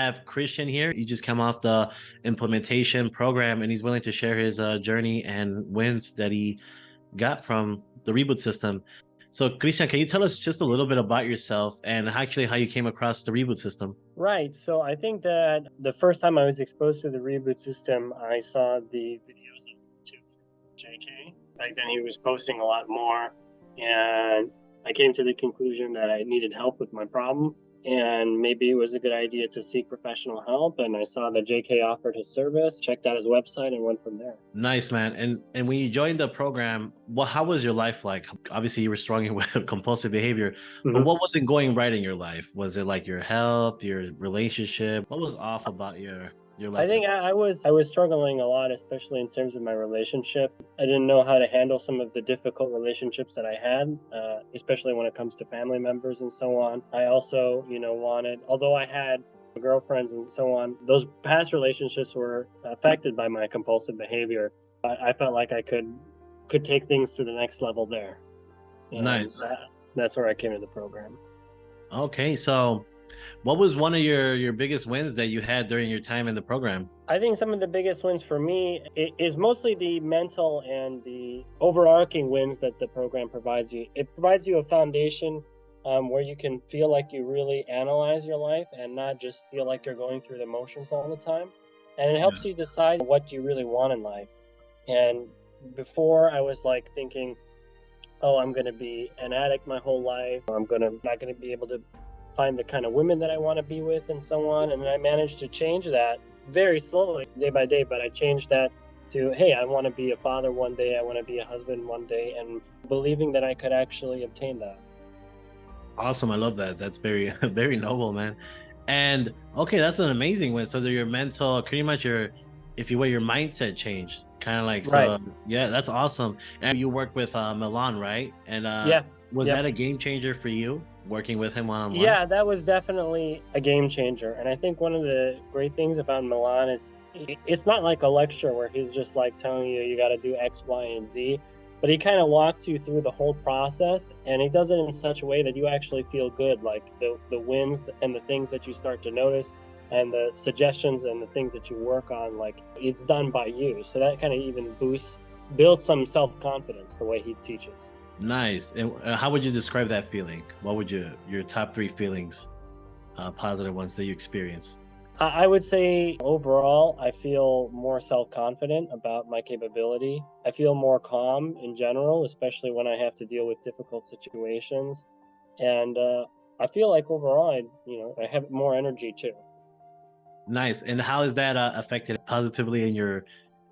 have Christian here. He just come off the implementation program, and he's willing to share his journey and wins that he got from the reboot system. So, Christian, can you tell us just a little bit about yourself and actually how you came across the reboot system? Right. So I think that the first time I was exposed to the reboot system, I saw the videos on YouTube from JK. Back then, he was posting a lot more, and I came to the conclusion that I needed help with my problem, and maybe it was a good idea to seek professional help. And I saw that JK offered his service, checked out his website, and went from there. Nice, man. And when you joined the program, how was your life like? Obviously, you were struggling with compulsive behavior, but Mhm. what wasn't going right in your life? Was it like your health, your relationship? What was off about your I life? think I was struggling a lot, especially in terms of my relationship. I didn't know how to handle some of the difficult relationships that I had, especially when it comes to family members and so on. I also, wanted, although I had girlfriends and so on, those past relationships were affected by my compulsive behavior. I felt like I could take things to the next level there, and Nice. that's where I came to the program. Okay, so what was one of your biggest wins that you had during your time in the program? I think some of the biggest wins for me is mostly the mental and the overarching wins that the program provides you. It provides you a foundation where you can feel like you really analyze your life and not just feel like you're going through the motions all the time. And it helps you decide what you really want in life. And before I was like thinking, oh, I'm going to be an addict my whole life. Not going to be able to find the kind of women that I want to be with and so on. And I managed to change that very slowly, day by day. But I changed that to, hey, I want to be a father one day. I want to be a husband one day, and believing that I could actually obtain that. Awesome. I love that. That's very, very noble, man. And okay, that's an amazing win. So that your mental, pretty much if you will, your mindset changed. Kind of like, Right. so yeah, that's awesome. And you worked with Milan, right? And Yeah. was Yep. that a game changer for you working with him one on one? Yeah, that was definitely a game changer. And I think one of the great things about Milan is it's not like a lecture where he's just like telling you you got to do X, Y, and Z, but he kind of walks you through the whole process, and he does it in such a way that you actually feel good, like the wins and the things that you start to notice and the suggestions and the things that you work on, like it's done by you. So that kind of even builds some self-confidence the way he teaches. Nice. And how would you describe that feeling? What would your top three feelings, positive ones that you experienced? I would say overall, I feel more self confident about my capability. I feel more calm in general, especially when I have to deal with difficult situations. And I feel like overall, I have more energy too. Nice. And how is that affected positively in your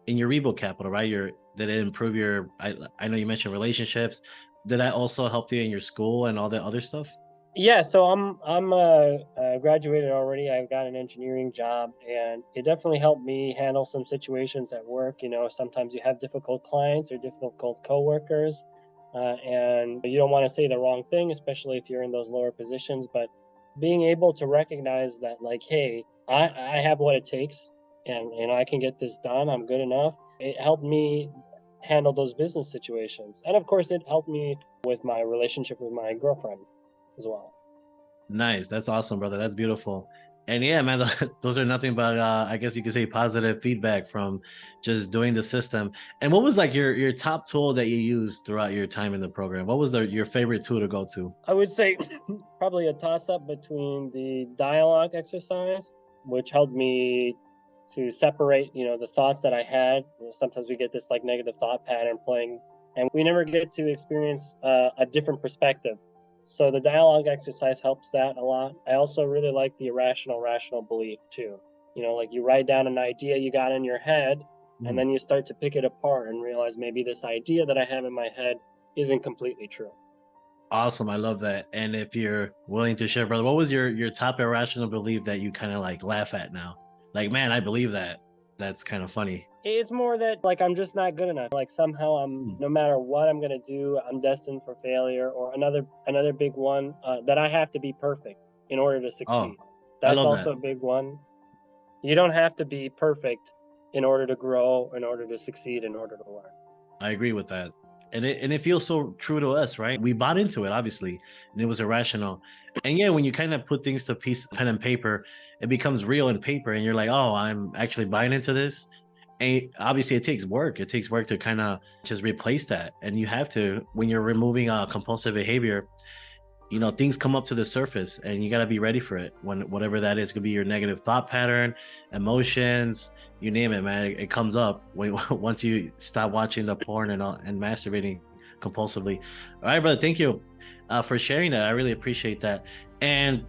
reboot capital, right? Did it improve your I know you mentioned relationships. Did that also help you in your school and all that other stuff? Yeah, so I'm graduated already. I've got an engineering job, and it definitely helped me handle some situations at work. Sometimes you have difficult clients or difficult coworkers, and you don't want to say the wrong thing, especially if you're in those lower positions. But being able to recognize that, like, hey, I have what it takes, and I can get this done. I'm good enough. It helped me handle those business situations, and of course, it helped me with my relationship with my girlfriend as well. Nice. That's awesome, brother. That's beautiful. And yeah, man, those are nothing but I guess you could say positive feedback from just doing the system. And what was like your top tool that you used throughout your time in the program? What was your favorite tool to go to? I would say probably a toss up between the dialogue exercise, which helped me to separate, the thoughts that I had. Sometimes we get this like negative thought pattern playing, and we never get to experience a different perspective. So the dialogue exercise helps that a lot. I also really like the irrational, rational belief too. Like you write down an idea you got in your head, and Hmm. then you start to pick it apart and realize maybe this idea that I have in my head isn't completely true. Awesome. I love that. And if you're willing to share, brother, what was your top irrational belief that you kind of like laugh at now? Like, man, I believe that. That's kind of funny. It's more that like I'm just not good enough. Like somehow I'm Hmm. no matter what I'm gonna do, I'm destined for failure. Or another big one that I have to be perfect in order to Oh, succeed. I That's love that. also a big one. You don't have to be perfect in order to grow, in order to succeed, in order to learn. I agree with that. And it feels so true to us, right? We bought into it, obviously, and it was irrational. And yeah, when you kind of put things to piece pen and paper, it becomes real in paper, and you're like, oh, I'm actually buying into this. And obviously, it takes work. It takes work to kind of just replace that, and you have to when you're removing compulsive behavior. Things come up to the surface, and you got to be ready for it. When whatever that is, could be your negative thought pattern, emotions, you name it, man. It comes up when once you stop watching the porn and masturbating compulsively. All right, brother. Thank you for sharing that. I really appreciate that. And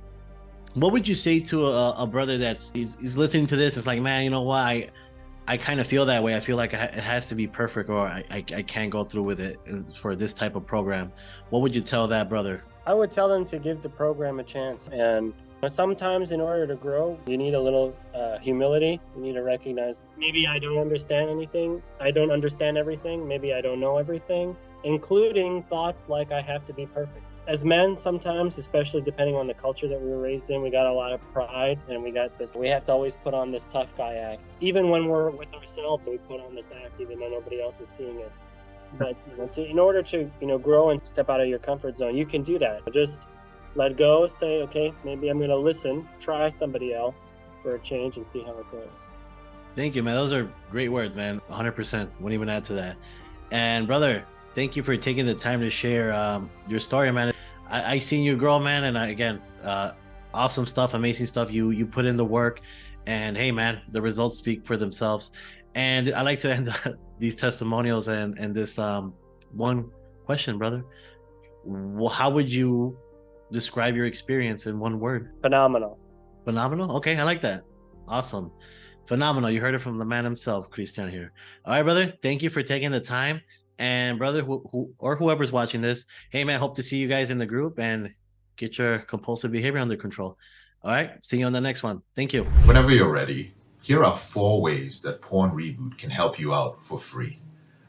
what would you say to a brother he's listening to this? It's like, man, you know what? I kind of feel that way. I feel like it has to be perfect, or I can't go through with it for this type of program. What would you tell that brother? I would tell them to give the program a chance. And sometimes in order to grow, you need a little humility. You need to recognize, maybe I don't understand anything. I don't understand everything. Maybe I don't know everything, including thoughts like I have to be perfect. As men, sometimes, especially depending on the culture that we were raised in, we got a lot of pride, and we have to always put on this tough guy act. Even when we're with ourselves, we put on this act even though nobody else is seeing it. But in order to grow and step out of your comfort zone, you can do that. Just let go, say, okay, maybe I'm going to listen, try somebody else for a change, and see how it goes. Thank you, man. Those are great words, man. 100%. Wouldn't even add to that. And brother, thank you for taking the time to share your story, man. I seen you grow, man, and again, awesome stuff, amazing stuff. You put in the work, and hey, man, the results speak for themselves. And I like to end these testimonials and this one question, brother. How would you describe your experience in one word? Phenomenal. Phenomenal. Okay, I like that. Awesome. Phenomenal. You heard it from the man himself, Christian here. All right, brother. Thank you for taking the time. And brother, whoever's watching this, hey man, hope to see you guys in the group and get your compulsive behavior under control. All right, see you on the next one. Thank you. Whenever you're ready, here are 4 ways that Porn Reboot can help you out for free.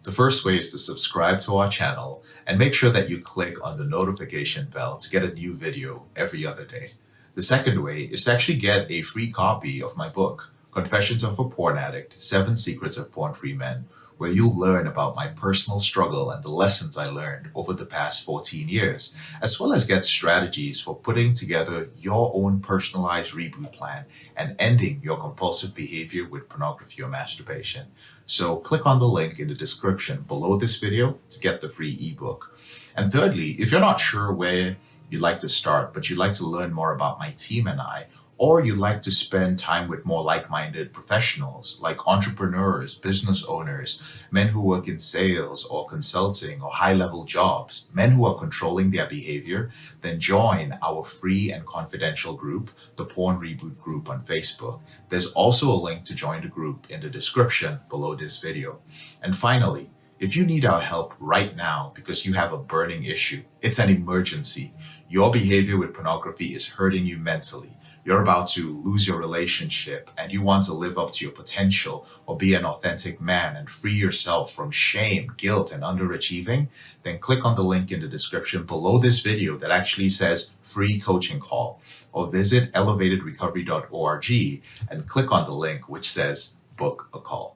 The first way is to subscribe to our channel and make sure that you click on the notification bell to get a new video every other day. The second way is to actually get a free copy of my book, Confessions of a Porn Addict, 7 Secrets of Porn-Free Men, where you'll learn about my personal struggle and the lessons I learned over the past 14 years, as well as get strategies for putting together your own personalized reboot plan and ending your compulsive behavior with pornography or masturbation. So click on the link in the description below this video to get the free ebook. And thirdly, if you're not sure where you'd like to start, but you'd like to learn more about my team and I, or you'd like to spend time with more like-minded professionals like entrepreneurs, business owners, men who work in sales or consulting or high-level jobs, men who are controlling their behavior, then join our free and confidential group, the Porn Reboot group on Facebook. There's also a link to join the group in the description below this video. And finally, if you need our help right now because you have a burning issue, it's an emergency. Your behavior with pornography is hurting you mentally. You're about to lose your relationship and you want to live up to your potential or be an authentic man and free yourself from shame, guilt, and underachieving, then click on the link in the description below this video that actually says free coaching call, or visit elevatedrecovery.org and click on the link which says book a call.